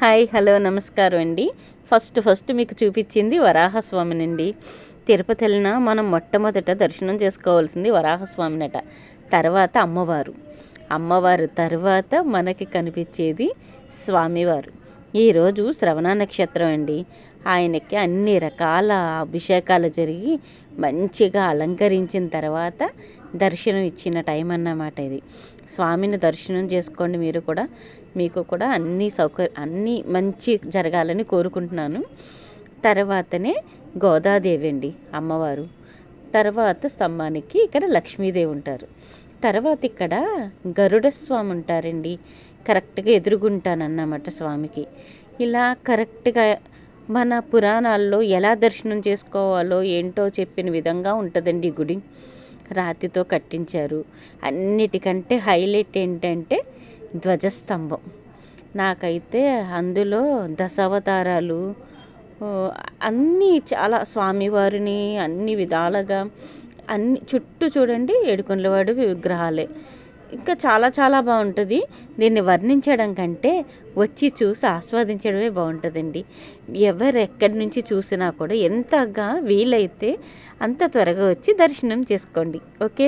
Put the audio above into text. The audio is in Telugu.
హాయ్ హలో నమస్కారం అండి. ఫస్ట్ మీకు చూపించింది వరాహస్వామినండి. తిరుపతి వెళ్ళినా మనం మొట్టమొదట దర్శనం చేసుకోవాల్సింది వరాహస్వామినట. తర్వాత అమ్మవారు తర్వాత మనకి కనిపించేది స్వామివారు. ఈరోజు శ్రవణ నక్షత్రం అండి. ఆయనకి అన్ని రకాల అభిషేకాలు జరిగి మంచిగా అలంకరించిన తర్వాత దర్శనం ఇచ్చిన టైం అన్నమాట ఇది. స్వామిని దర్శనం చేసుకోండి. మీకు కూడా అన్నీ మంచి జరగాలని కోరుకుంటున్నాను. తర్వాతనే గోదాదేవి అండి అమ్మవారు. తర్వాత స్తంభానికి ఇక్కడ లక్ష్మీదేవి ఉంటారు. తర్వాత ఇక్కడ గరుడ స్వామి ఉంటారండి. కరెక్ట్గా ఎదురుగుంటానన్నమాట స్వామికి. ఇలా కరెక్ట్గా మన పురాణాల్లో ఎలా దర్శనం చేసుకోవాలో ఏంటో చెప్పిన విధంగా ఉంటుందండి గుడి. రాతితో కట్టించారు. అన్నిటికంటే హైలైట్ ఏంటంటే ధ్వజస్తంభం. నాకైతే అందులో దశావతారాలు అన్నీ చాలా స్వామివారిని అన్ని విధాలుగా అన్ని చుట్టూ చూడండి ఏడుకొండలవాడి విగ్రహాలే. ఇంకా చాలా చాలా బాగుంటుంది. దీన్ని వర్ణించడం కంటే వచ్చి చూసి ఆస్వాదించడమే బాగుంటుందండి. ఎవరు ఎక్కడి నుంచి చూసినా కూడా ఎంతగా వీలైతే అంత త్వరగా వచ్చి దర్శనం చేసుకోండి. ఓకే.